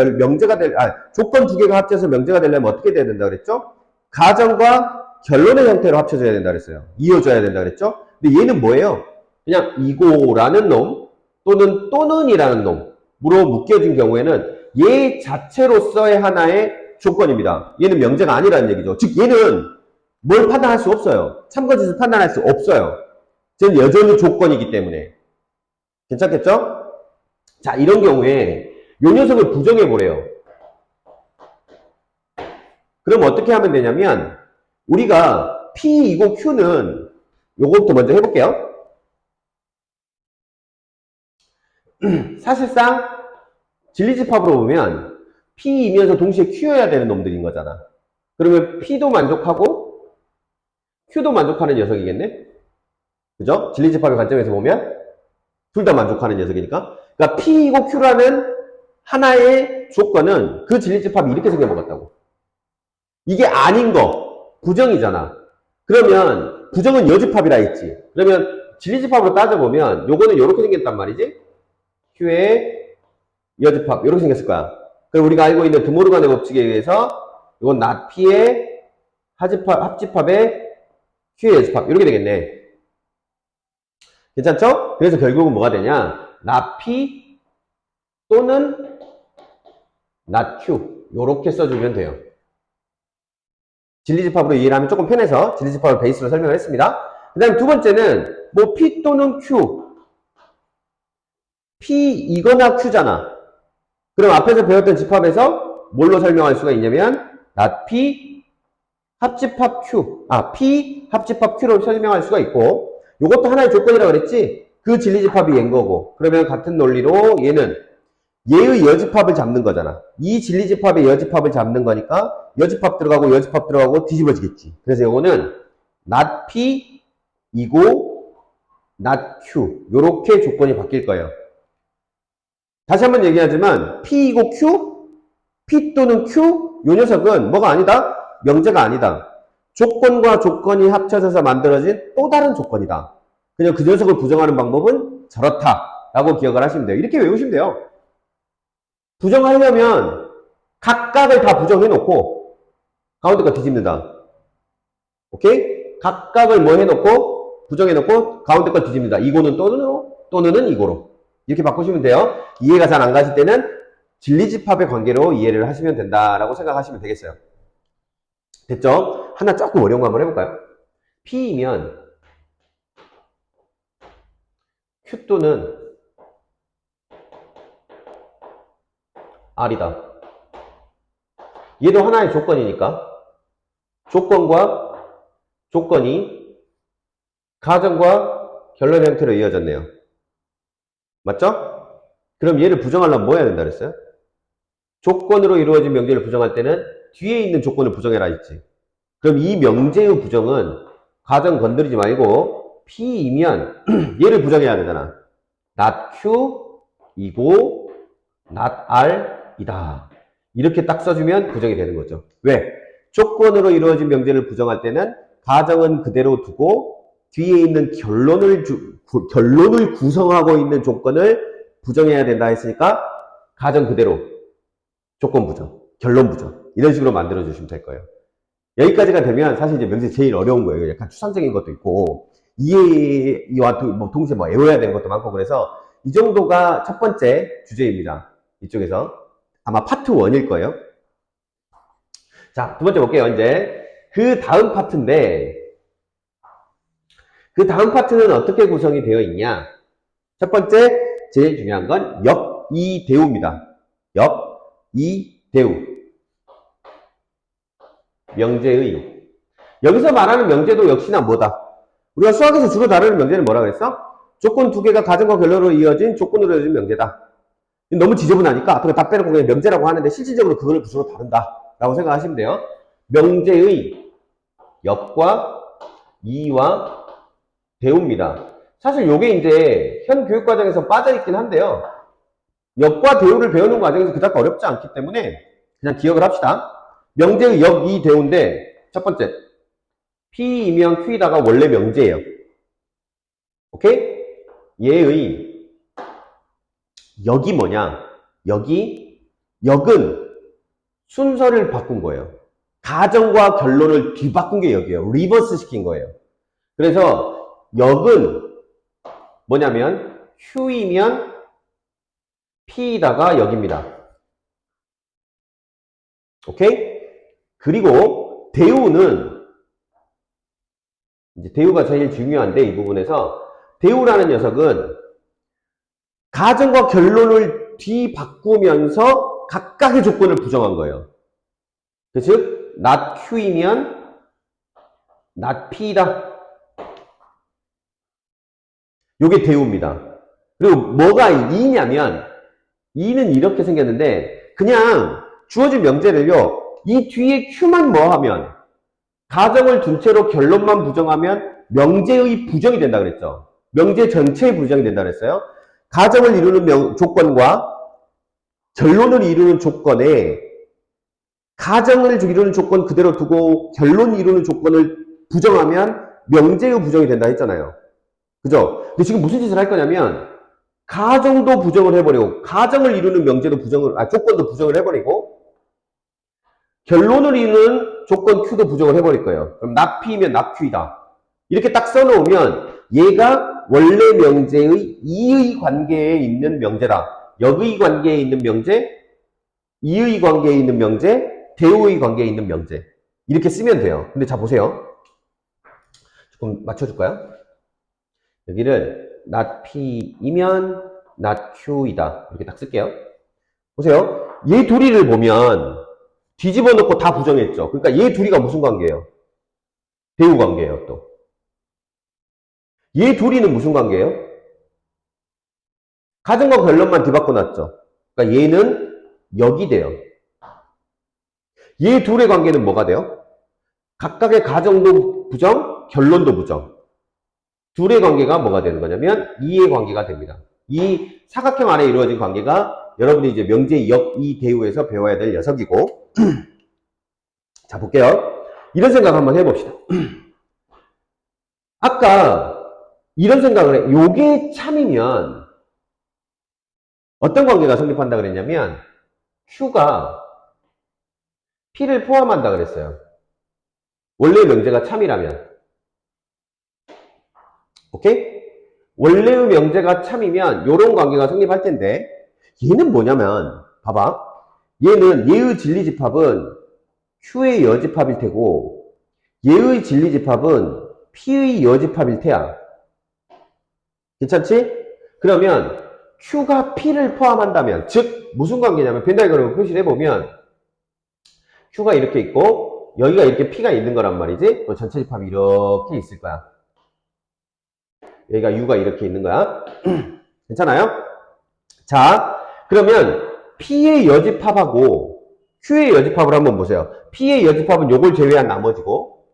조건 두 개가 합쳐서 명제가 되려면 어떻게 돼야 된다 그랬죠? 가정과 결론의 형태로 합쳐져야 된다 그랬어요. 이어져야 된다 그랬죠? 근데 얘는 뭐예요? 그냥 이고라는 놈 또는이라는 놈으로 묶여진 경우에는 얘 자체로서의 하나의 조건입니다. 얘는 명제가 아니라는 얘기죠. 즉 얘는 뭘 판단할 수 없어요. 참거짓을 판단할 수 없어요. 쟤는 여전히 조건이기 때문에. 괜찮겠죠? 자, 이런 경우에 요 녀석을 부정해보래요. 그럼 어떻게 하면 되냐면 우리가 P이고 Q는 요것부터 먼저 해볼게요. 사실상 진리집합으로 보면 P이면서 동시에 Q여야 되는 놈들인 거잖아. 그러면 P도 만족하고 Q도 만족하는 녀석이겠네? 그죠? 진리집합의 관점에서 보면 둘 다 만족하는 녀석이니까. 그러니까 P이고 Q라는 하나의 조건은 그 진리집합이 이렇게 생겨먹었다고. 이게 아닌 거, 부정이잖아. 그러면 부정은 여집합이라 했지. 그러면 진리집합으로 따져보면 요거는 이렇게 생겼단 말이지. Q의 여집합 이렇게 생겼을 거야. 그럼 우리가 알고 있는 드모르간의 법칙에 의해서 이건 not P의 합집합의 Q의 여집합 이렇게 되겠네. 괜찮죠? 그래서 결국은 뭐가 되냐? not P 또는 not Q 요렇게 써주면 돼요. 진리집합으로 이해를 하면 조금 편해서 진리집합을 베이스로 설명을 했습니다. 그 다음 두 번째는 뭐 P 또는 Q P이거나 Q잖아. 그럼 앞에서 배웠던 집합에서 뭘로 설명할 수가 있냐면 not P 합집합 Q P 합집합 Q로 설명할 수가 있고 요것도 하나의 조건이라고 그랬지? 그 진리집합이 얘인 거고 그러면 같은 논리로 얘는 얘의 여집합을 잡는 거잖아. 이 진리집합의 여집합을 잡는 거니까 여집합 들어가고 뒤집어지겠지. 그래서 이거는 not P이고 not Q 요렇게 조건이 바뀔 거예요. 다시 한번 얘기하지만 P이고 Q, P 또는 Q 요 녀석은 뭐가 아니다? 명제가 아니다. 조건과 조건이 합쳐져서 만들어진 또 다른 조건이다. 그냥 그 녀석을 부정하는 방법은 저렇다 라고 기억을 하시면 돼요. 이렇게 외우시면 돼요. 부정하려면 각각을 다 부정해 놓고 가운데 거 뒤집는다. 오케이? 각각을 뭐 해놓고 부정해 놓고 가운데 거 뒤집는다. 이거는 또는 이거로 이렇게 바꾸시면 돼요. 이해가 잘 안 가실 때는 진리집합의 관계로 이해를 하시면 된다라고 생각하시면 되겠어요. 됐죠? 하나 조금 어려운 거 한번 해볼까요? P이면 Q 또는 R이다. 얘도 하나의 조건이니까 조건과 조건이 가정과 결론 형태로 이어졌네요. 맞죠? 그럼 얘를 부정하려면 뭐 해야 된다 그랬어요? 조건으로 이루어진 명제를 부정할 때는 뒤에 있는 조건을 부정해라 했지. 그럼 이 명제의 부정은 가정 건드리지 말고 P이면 얘를 부정해야 되잖아. not Q 이고 not R 이다. 이렇게 딱 써주면 부정이 되는 거죠. 왜? 조건으로 이루어진 명제를 부정할 때는 가정은 그대로 두고 뒤에 있는 결론을 구성하고 있는 조건을 부정해야 된다 했으니까 가정 그대로 조건 부정, 결론 부정 이런 식으로 만들어 주시면 될 거예요. 여기까지가 되면 사실 이제 명제 제일 어려운 거예요. 약간 추상적인 것도 있고 이해와 동시에 뭐 외워야 되는 것도 많고 그래서 이 정도가 첫 번째 주제입니다. 이쪽에서 아마 파트 1일 거예요. 자, 두 번째 볼게요. 이제 그 다음 파트인데 그 다음 파트는 어떻게 구성이 되어 있냐? 첫 번째 제일 중요한 건 역이대우입니다. 역이대우 명제의 여기서 말하는 명제도 역시나 뭐다? 우리가 수학에서 주로 다루는 명제는 뭐라 그랬어? 조건 두 개가 가정과 결론으로 이어진 조건으로 이어진 명제다. 너무 지저분하니까 앞으로 다 빼놓고 그냥 명제라고 하는데 실질적으로 그거를 주로 다룬다 라고 생각하시면 돼요. 명제의 역과 이와 대우입니다. 사실 요게 이제 현 교육과정에서 빠져있긴 한데요. 역과 대우를 배우는 과정에서 그닥 어렵지 않기 때문에 그냥 기억을 합시다. 명제의 역, 이, 대우인데 첫 번째 P이면 Q이다가 원래 명제예요. 오케이? 얘의 역이 뭐냐? 역은 순서를 바꾼 거예요. 가정과 결론을 뒤바꾼 게 역이에요. 리버스 시킨 거예요. 그래서 역은 뭐냐면 Q이면 P이다가 역입니다. 오케이? 그리고 대우는 이제 대우가 제일 중요한데 이 부분에서 대우라는 녀석은 가정과 결론을 뒤바꾸면서 각각의 조건을 부정한 거예요. 즉 not Q이면 not P이다. 요게 대우입니다. 그리고 뭐가 이냐면 이는 이렇게 생겼는데 그냥 주어진 명제를요 이 뒤에 Q만 뭐 하면 가정을 둔 채로 결론만 부정하면 명제의 부정이 된다 그랬죠. 명제 전체의 부정이 된다 그랬어요. 가정을 이루는 조건과 결론을 이루는 조건에 가정을 이루는 조건 그대로 두고 결론 이루는 조건을 부정하면 명제의 부정이 된다 했잖아요. 그죠? 근데 지금 무슨 짓을 할 거냐면 가정도 부정을 해버리고 가정을 이루는 명제도 조건도 부정을 해버리고 결론을 이루는 조건 Q도 부정을 해버릴 거예요. 그럼 not P면 not Q이다. 이렇게 딱 써놓으면 얘가 원래 명제의 이의 관계에 있는 명제다. 역의 관계에 있는 명제, 이의 관계에 있는 명제, 대우의 관계에 있는 명제. 이렇게 쓰면 돼요. 근데 자 보세요. 조금 맞춰줄까요? 여기를 not P이면 not Q이다. 이렇게 딱 쓸게요. 보세요. 얘 둘이를 보면 뒤집어 놓고 다 부정했죠. 그러니까 얘 둘이가 무슨 관계예요? 대우 관계예요, 또. 얘 둘이는 무슨 관계예요? 가정과 결론만 뒤바꿔 놨죠. 그러니까 얘는 역이 돼요. 얘 둘의 관계는 뭐가 돼요? 각각의 가정도 부정, 결론도 부정. 둘의 관계가 뭐가 되는 거냐면 이의 관계가 됩니다. 이 사각형 안에 이루어진 관계가 여러분이 이제 명제 역, 이, 대우에서 배워야 될 녀석이고 자, 볼게요. 이런 생각 한번 해봅시다. 아까 이런 생각을 해. 요게 참이면 어떤 관계가 성립한다 그랬냐면 Q가 P를 포함한다 그랬어요. 원래 명제가 참이라면. 오케이? 원래의 명제가 참이면 요런 관계가 성립할 텐데 얘는 뭐냐면 봐봐. 얘는 얘의 진리집합은 Q의 여집합일 테고 얘의 진리집합은 P의 여집합일 테야. 괜찮지? 그러면 Q가 P를 포함한다면 즉 무슨 관계냐면 벤다이어그램을 표시를 해보면 Q가 이렇게 있고 여기가 이렇게 P가 있는 거란 말이지. 전체 집합이 이렇게 있을 거야. 여기가 U가 이렇게 있는 거야. 괜찮아요? 자, 그러면 P의 여집합하고 Q의 여집합을 한번 보세요. P의 여집합은 요걸 제외한 나머지고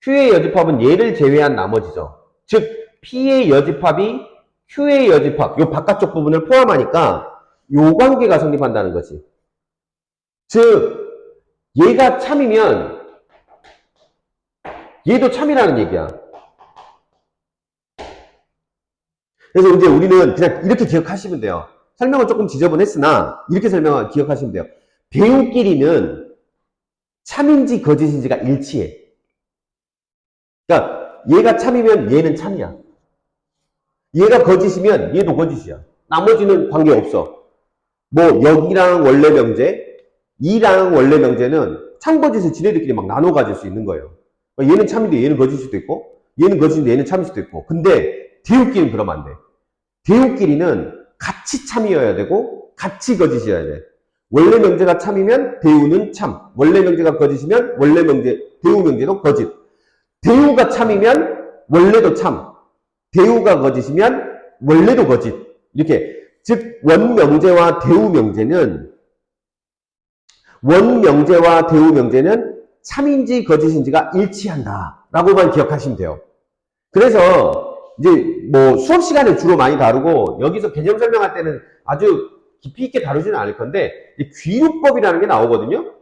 Q의 여집합은 얘를 제외한 나머지죠. 즉 P의 여집합이 Q의 여집합, 요 바깥쪽 부분을 포함하니까 요 관계가 성립한다는 거지. 즉 얘가 참이면 얘도 참이라는 얘기야. 그래서 이제 우리는 그냥 이렇게 기억하시면 돼요. 설명은 조금 지저분했으나 이렇게 기억하시면 돼요. 배우끼리는 참인지 거짓인지가 일치해. 그러니까 얘가 참이면 얘는 참이야. 얘가 거짓이면 얘도 거짓이야. 나머지는 관계없어. 뭐 여기랑 원래 명제, 이랑 원래 명제는 참거짓을 지네들끼리 막 나눠 가질 수 있는 거예요. 그러니까 얘는 참인데 얘는 거짓일 수도 있고 얘는 거짓인데 얘는 참일 수도 있고 근데 대우끼리는 그러면 안 돼. 대우끼리는 같이 참이어야 되고 같이 거짓이어야 돼. 원래 명제가 참이면 대우는 참, 원래 명제가 거짓이면 원래 명제, 대우 명제도 거짓. 대우가 참이면 원래도 참, 대우가 거짓이면 원래도 거짓. 이렇게 즉 원명제와 대우명제는 원명제와 대우명제는 참인지 거짓인지가 일치한다 라고만 기억하시면 돼요. 그래서 이제 뭐 수업 시간에 주로 많이 다루고 여기서 개념 설명할 때는 아주 깊이 있게 다루지는 않을 건데 귀류법이라는 게 나오거든요.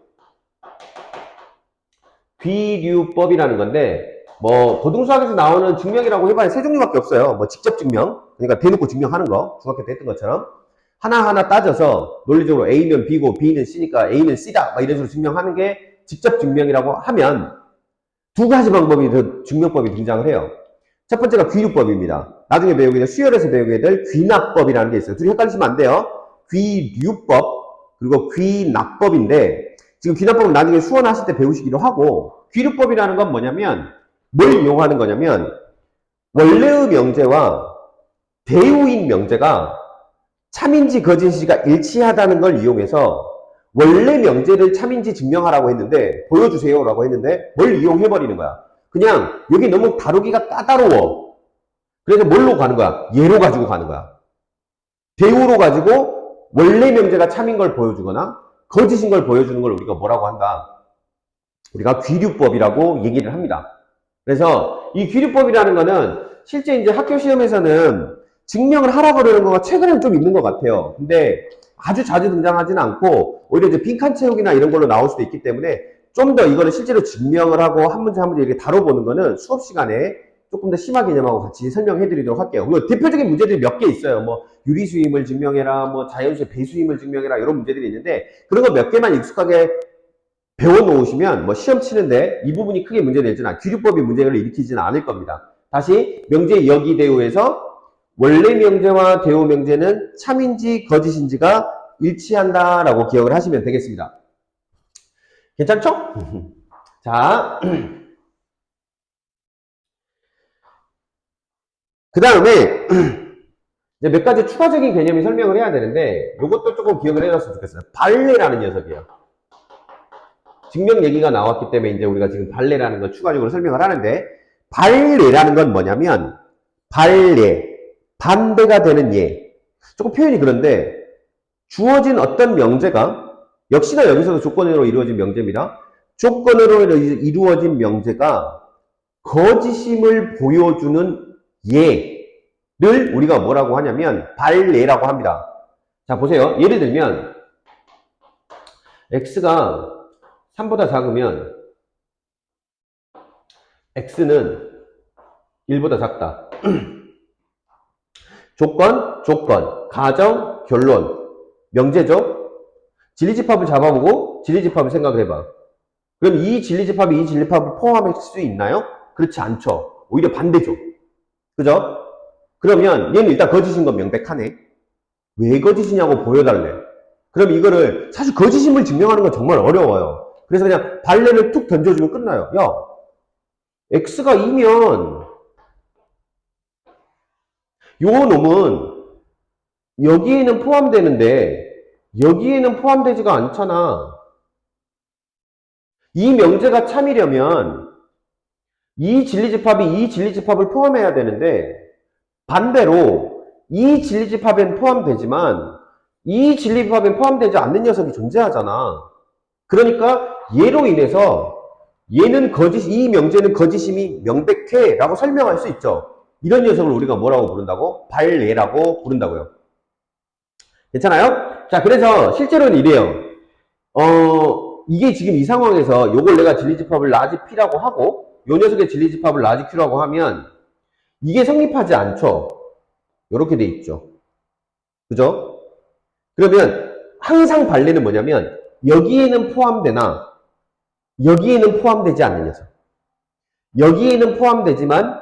귀류법이라는 건데 뭐 고등수학에서 나오는 증명이라고 해봐야 세 종류밖에 없어요. 뭐 직접 증명, 그러니까 대놓고 증명하는 거, 중학교 때 했던 것처럼 하나하나 따져서 논리적으로 A면 B고 B는 C니까 A는 C다 막 이런 식으로 증명하는 게 직접 증명이라고 하면 두 가지 방법이 증명법이 등장을 해요. 첫 번째가 귀류법입니다. 나중에 배우게 될 수열에서 배우게 될 귀납법이라는 게 있어요. 둘이 헷갈리시면 안 돼요. 귀류법 그리고 귀납법인데 지금 귀납법은 나중에 수원하실 때 배우시기로 하고 귀류법이라는 건 뭐냐면 뭘 이용하는 거냐면 원래의 명제와 대우인 명제가 참인지 거짓인지가 일치하다는 걸 이용해서 원래 명제를 참인지 증명하라고 했는데 보여주세요 라고 했는데 뭘 이용해버리는 거야. 그냥 여기 너무 다루기가 까다로워. 그래서 뭘로 가는 거야? 얘로 가지고 가는 거야. 대우로 가지고 원래 명제가 참인 걸 보여주거나 거짓인 걸 보여주는 걸 우리가 뭐라고 한다? 우리가 귀류법이라고 얘기를 합니다. 그래서 이 귀류법이라는 거는 실제 이제 학교 시험에서는 증명을 하라고 그러는 거가 최근에는 좀 있는 것 같아요. 근데 아주 자주 등장하지는 않고 오히려 이제 빈칸 채우기나 이런 걸로 나올 수도 있기 때문에 좀 더 이거를 실제로 증명을 하고 한 문제 한 문제 이렇게 다뤄보는 거는 수업 시간에 조금 더 심화 개념하고 같이 설명해 드리도록 할게요. 그리고 대표적인 문제들이 몇 개 있어요. 뭐 유리수임을 증명해라, 뭐 자연수의 배수임을 증명해라 이런 문제들이 있는데 그런 거 몇 개만 익숙하게 배워 놓으시면 뭐 시험 치는데 이 부분이 크게 문제되지는 않아요. 귀류법이 문제를 일으키지는 않을 겁니다. 다시 명제 여기 대우에서 원래 명제와 대우 명제는 참인지 거짓인지가 일치한다라고 기억을 하시면 되겠습니다. 괜찮죠? 자, 그 다음에 이제 몇 가지 추가적인 개념이 설명을 해야 되는데 이것도 조금 기억을 해줬으면 좋겠어요. 발레라는 녀석이에요. 증명 얘기가 나왔기 때문에 이제 우리가 지금 발레라는 걸 추가적으로 설명을 하는데 발레라는 건 뭐냐면 발레, 반대가 되는 예. 조금 표현이 그런데 주어진 어떤 명제가 역시나 여기서도 조건으로 이루어진 명제입니다. 조건으로 이루어진 명제가 거짓임을 보여주는 예를 우리가 뭐라고 하냐면 발예라고 합니다. 자 보세요. 예를 들면 x가 3보다 작으면 x는 1보다 작다. 조건, 가정, 결론, 명제죠? 진리집합을 잡아보고 진리집합을 생각을 해봐. 그럼 이 진리집합이 이 진리집합을 포함할 수 있나요? 그렇지 않죠. 오히려 반대죠. 그죠? 그러면 얘는 일단 거짓인 건 명백하네. 왜 거짓이냐고 보여달래. 그럼 이거를 사실 거짓임을 증명하는 건 정말 어려워요. 그래서 그냥 발레를 툭 던져주면 끝나요. 야, x가 2면 요 놈은 여기에는 포함되는데 여기에는 포함되지가 않잖아. 이 명제가 참이려면 이 진리집합이 이 진리집합을 포함해야 되는데 반대로 이 진리집합엔 포함되지만 이 진리집합엔 포함되지 않는 녀석이 존재하잖아. 그러니까 얘로 인해서 얘는 이 명제는 거짓임이 명백해 라고 설명할 수 있죠. 이런 녀석을 우리가 뭐라고 부른다고? 발례라고 부른다고요. 괜찮아요? 자, 그래서 실제로는 이래요. 이게 지금 이 상황에서 요걸 내가 진리집합을 라지 P라고 하고 요 녀석의 진리집합을 라지 Q라고 하면 이게 성립하지 않죠. 요렇게 돼 있죠. 그죠? 그러면 항상 발레는 뭐냐면 여기에는 포함되나 여기에는 포함되지 않는 녀석. 여기에는 포함되지만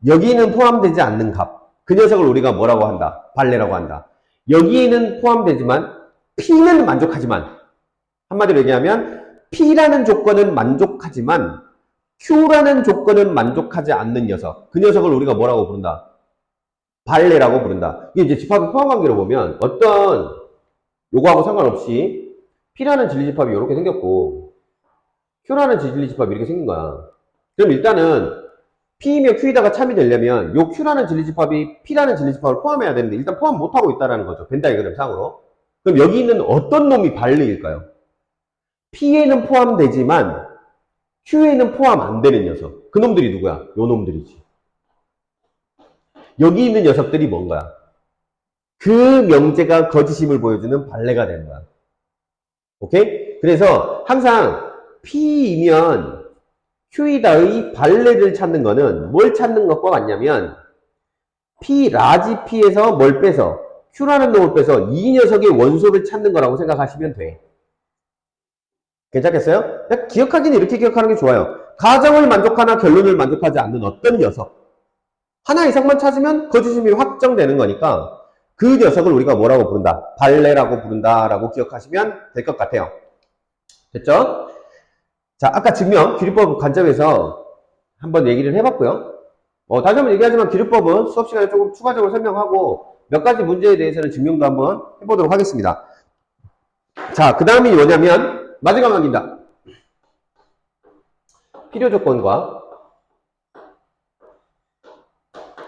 여기에는 포함되지 않는 값. 그 녀석을 우리가 뭐라고 한다? 발레라고 한다. 여기에는 포함되지만 P는 만족하지만 한마디로 얘기하면 P라는 조건은 만족하지만 Q라는 조건은 만족하지 않는 녀석. 그 녀석을 우리가 뭐라고 부른다? 발레라고 부른다. 이게 이제 집합의 포함관계로 보면 어떤 요거하고 상관없이 P라는 진리집합이 이렇게 생겼고 Q라는 진리집합이 이렇게 생긴 거야. 그럼 일단은 P이면 Q이다가 참이 되려면 요 Q라는 진리집합이 P라는 진리집합을 포함해야 되는데 일단 포함 못하고 있다는 거죠. 벤 다이그램 상으로. 그럼 여기 있는 어떤 놈이 발레일까요? P에는 포함되지만 Q에는 포함 안 되는 녀석. 그 놈들이 누구야? 요 놈들이지. 여기 있는 녀석들이 뭔가야? 그 명제가 거짓임을 보여주는 발레가 되는 거야. 오케이? 그래서 항상 P이면 Q이다의 발레를 찾는 거는 뭘 찾는 것과 같냐면 P, 라지 P에서 뭘 빼서 Q라는 놈을 빼서 이 녀석의 원소를 찾는 거라고 생각하시면 돼. 괜찮겠어요? 기억하기는 이렇게 기억하는 게 좋아요. 가정을 만족하나 결론을 만족하지 않는 어떤 녀석. 하나 이상만 찾으면 거짓임이 확정되는 거니까 그 녀석을 우리가 뭐라고 부른다? 발레라고 부른다라고 기억하시면 될 것 같아요. 됐죠? 자, 아까 증명, 기류법 관점에서 한번 얘기를 해봤고요. 다시 한번 얘기하지만 기류법은 수업 시간에 조금 추가적으로 설명하고 몇 가지 문제에 대해서는 증명도 한번 해보도록 하겠습니다. 자, 그 다음이 뭐냐면 마지막 항입니다. 필요 조건과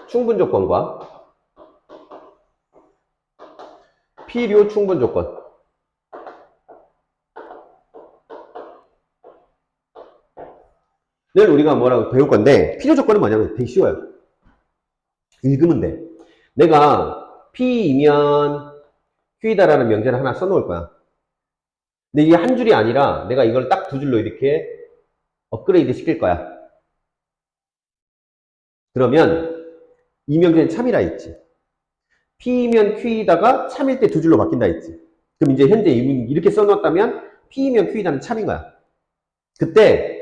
충분 조건과 필요 충분 조건. 늘 우리가 뭐라고 배울 건데 필요 조건은 뭐냐면 되게 쉬워요. 읽으면 돼. 내가 P이면 Q이다라는 명제를 하나 써놓을 거야. 근데 이게 한 줄이 아니라 내가 이걸 딱 두 줄로 이렇게 업그레이드 시킬 거야. 그러면 이 명제는 참이라 했지. P이면 Q이다가 참일 때 두 줄로 바뀐다 했지. 그럼 이제 현재 이렇게 써놨다면 P이면 Q이다는 참인 거야. 그때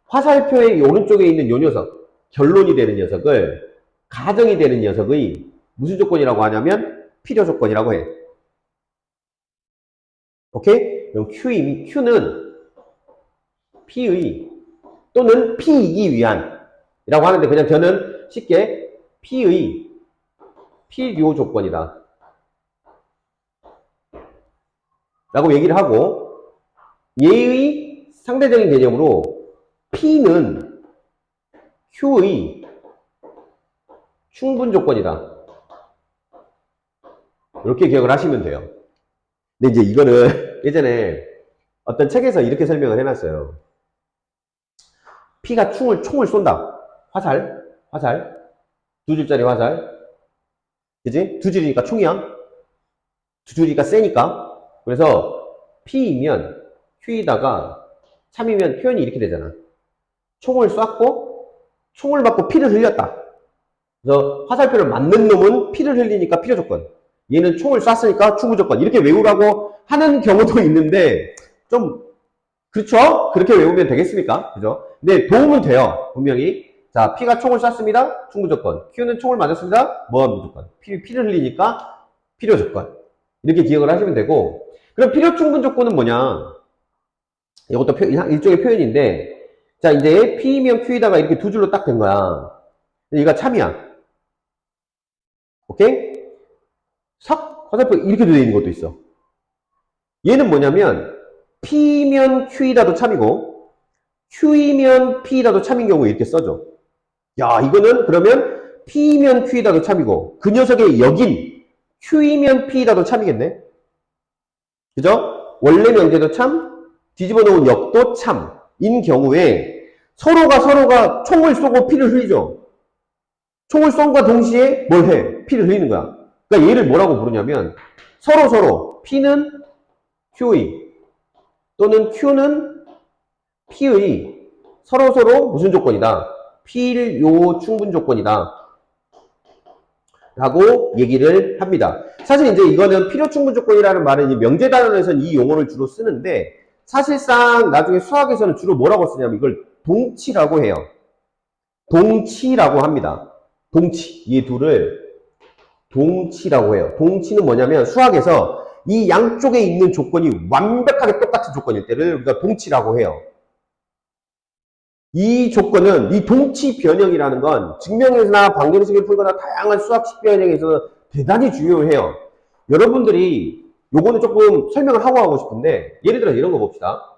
화살표의 오른쪽에 있는 요 녀석, 결론이 되는 녀석을 가정이 되는 녀석의 무슨 조건이라고 하냐면 필요 조건이라고 해. 오케이? 그럼 Q는 P의 또는 P이기 위한 이라고 하는데 그냥 저는 쉽게 P의 필요 조건이다 라고 얘기를 하고 얘의 상대적인 개념으로 P는 Q의 충분 조건이다. 이렇게 기억을 하시면 돼요. 근데 이제 이거는 예전에 어떤 책에서 이렇게 설명을 해놨어요. P가 총을 쏜다. 화살. 두 줄짜리 화살. 그지? 두 줄이니까 총이야. 두 줄이니까 세니까. 그래서 P이면 Q이다가 참이면 표현이 이렇게 되잖아. 총을 쐈고 총을 맞고 피를 흘렸다. 그래서 화살표를 맞는 놈은 피를 흘리니까 필요 조건. 얘는 총을 쐈으니까 추구 조건. 이렇게 외우라고 하는 경우도 있는데 좀 그렇죠? 그렇게 외우면 되겠습니까? 그죠? 근데 도움은 돼요. 분명히. 자, P가 총을 쐈습니다. 충분 조건. Q는 총을 맞았습니다. 뭐한 조건. 피를 흘리니까 필요 조건. 이렇게 기억을 하시면 되고. 그럼 필요 충분 조건은 뭐냐? 이것도 일종의 표현인데, 자, 이제 P면 Q에다가 이렇게 두 줄로 딱 된 거야. 얘가 참이야. 오케이? 삭! 화살표 이렇게 되어 있는 것도 있어. 얘는 뭐냐면, P면 Q이라도 참이고, Q이면 P라도 참인 경우 이렇게 써줘. 야, 이거는 그러면 P면 Q이라도 참이고, 그 녀석의 역인 Q이면 P라도 참이겠네? 그죠? 원래 명제도 참, 뒤집어 놓은 역도 참인 경우에 서로가 총을 쏘고 피를 흘리죠. 총을 쏜과 동시에 뭘 해? 피를 흘리는 거야. 그러니까 얘를 뭐라고 부르냐면 서로 P는 Q의 또는 Q는 P의 서로 무슨 조건이다? 필요 충분 조건이다. 라고 얘기를 합니다. 사실 이제 이거는 필요 충분 조건이라는 말은 명제 단원에서는 이 용어를 주로 쓰는데 사실상 나중에 수학에서는 주로 뭐라고 쓰냐면 이걸 동치라고 해요. 동치라고 합니다. 동치. 이 둘을 동치라고 해요. 동치는 뭐냐면 수학에서 이 양쪽에 있는 조건이 완벽하게 똑같은 조건일 때를 우리가 동치라고 해요. 이 조건은 이 동치 변형이라는 건 증명에서나 방정식을 풀거나 다양한 수학식 변형에서 대단히 중요해요. 여러분들이 요거는 조금 설명을 하고 싶은데 예를 들어 이런 거 봅시다.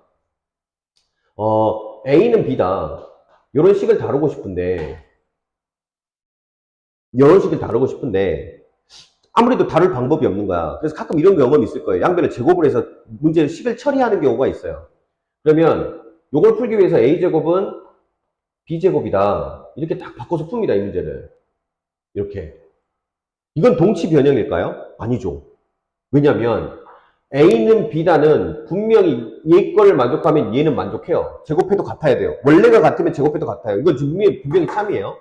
A는 B다. 이런 식을 다루고 싶은데 아무래도 다룰 방법이 없는 거야. 그래서 가끔 이런 경험이 있을 거예요. 양변을 제곱을 해서 문제를 식을 처리하는 경우가 있어요. 그러면 요걸 풀기 위해서 A제곱은 B제곱이다. 이렇게 딱 바꿔서 풉니다. 이 문제를. 이렇게. 이건 동치 변형일까요? 아니죠. 왜냐면 A는 B다는 분명히 얘 거를 만족하면 얘는 만족해요. 제곱해도 같아야 돼요. 원래가 같으면 제곱해도 같아요. 이건 분명히 참이에요.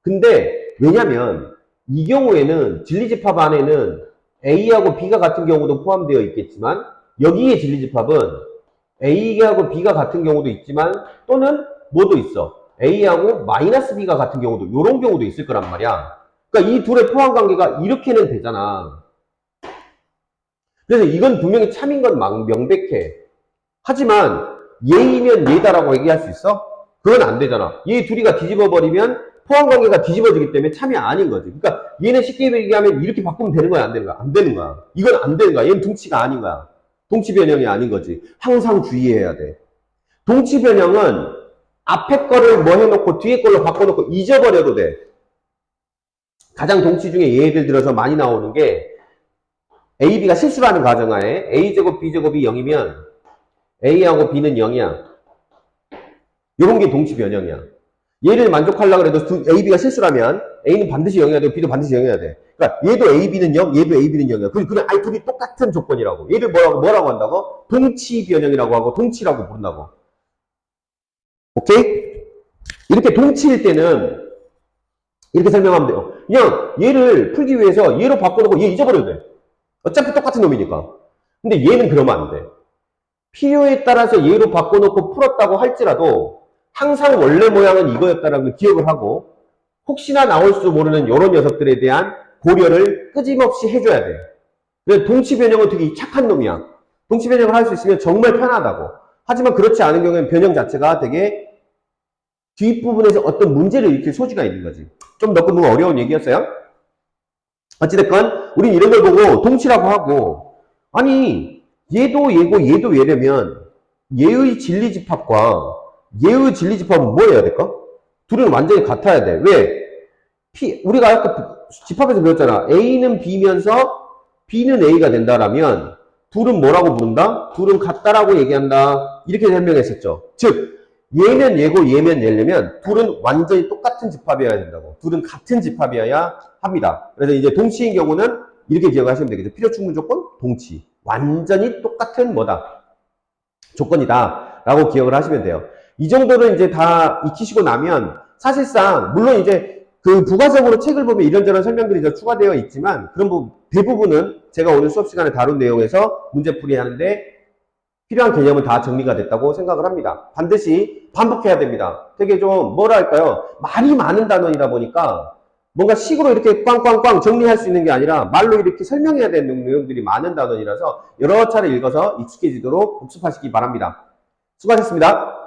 근데 왜냐면 이 경우에는 진리집합 안에는 A하고 B가 같은 경우도 포함되어 있겠지만 여기에 진리집합은 A하고 B가 같은 경우도 있지만 또는 뭐도 있어. A하고 마이너스 B가 같은 경우도 이런 경우도 있을 거란 말이야. 그러니까 이 둘의 포함 관계가 이렇게는 되잖아. 그래서 이건 분명히 참인 건 명백해. 하지만 얘이면 얘다라고 얘기할 수 있어? 그건 안 되잖아. 얘 둘이가 뒤집어 버리면 포함 관계가 뒤집어지기 때문에 참이 아닌 거지. 그러니까 얘는 쉽게 얘기하면 이렇게 바꾸면 되는 거야, 안 되는 거야? 안 되는 거야. 이건 안 되는 거야. 얘는 동치가 아닌 거야. 동치 변형이 아닌 거지. 항상 주의해야 돼. 동치 변형은 앞에 거를 뭐 해놓고 뒤에 걸로 바꿔놓고 잊어버려도 돼. 가장 동치 중에 예를 들어서 많이 나오는 게 A, B가 실수라는 가정하에 A제곱, B제곱이 0이면 A하고 B는 0이야. 이런 게 동치 변형이야. 얘를 만족하려고 해도 A, B가 실수라면 A는 반드시 0이어야 되고 B도 반드시 0이어야 돼. 그러니까 얘도 A, B는 0, 얘도 A, B는 0이야. 그러면 아예 둘이 똑같은 조건이라고. 얘를 뭐라고 한다고? 동치 변형이라고 하고 동치라고 부른다고. 오케이? 이렇게 동치일 때는 이렇게 설명하면 돼요. 그냥 얘를 풀기 위해서 얘로 바꿔놓고 얘 잊어버려도 돼. 어차피 똑같은 놈이니까. 근데 얘는 그러면 안 돼. 필요에 따라서 얘로 바꿔놓고 풀었다고 할지라도 항상 원래 모양은 이거였다라는 걸 기억을 하고 혹시나 나올 수 모르는 이런 녀석들에 대한 고려를 끊임없이 해줘야 돼. 그래서 동치 변형은 되게 착한 놈이야. 동치 변형을 할 수 있으면 정말 편하다고. 하지만 그렇지 않은 경우에는 변형 자체가 되게 뒷부분에서 어떤 문제를 일으킬 소지가 있는 거지. 좀 너무 어려운 얘기였어요? 어찌됐건 우린 이런 걸 보고 동치라고 하고 아니 얘도 얘고 얘도 얘라면 얘의 진리집합과 얘의 진리집합은 뭐 해야 될까? 둘은 완전히 같아야 돼. 왜? 우리가 아까 집합에서 배웠잖아. A는 B면서 B는 A가 된다라면 둘은 뭐라고 부른다? 둘은 같다라고 얘기한다. 이렇게 설명했었죠. 즉 얘면 얘고 얘면 얘려면 둘은 완전히 똑같은 집합이어야 된다고. 둘은 같은 집합이어야 합니다. 그래서 이제 동치인 경우는 이렇게 기억하시면 되겠죠. 필요 충분 조건 동치. 완전히 똑같은 뭐다? 조건이다. 라고 기억을 하시면 돼요. 이 정도를 이제 다 익히시고 나면 사실상 물론 이제 그 부가적으로 책을 보면 이런저런 설명들이 더 추가되어 있지만 그런 대부분은 제가 오늘 수업 시간에 다룬 내용에서 문제풀이 하는데 필요한 개념은 다 정리가 됐다고 생각을 합니다. 반드시 반복해야 됩니다. 되게 좀 뭐랄까요, 말이 많은 단원이다 보니까 뭔가 식으로 이렇게 꽝꽝꽝 정리할 수 있는 게 아니라 말로 이렇게 설명해야 되는 내용들이 많은 단원이라서 여러 차례 읽어서 익숙해지도록 복습하시기 바랍니다. 수고하셨습니다.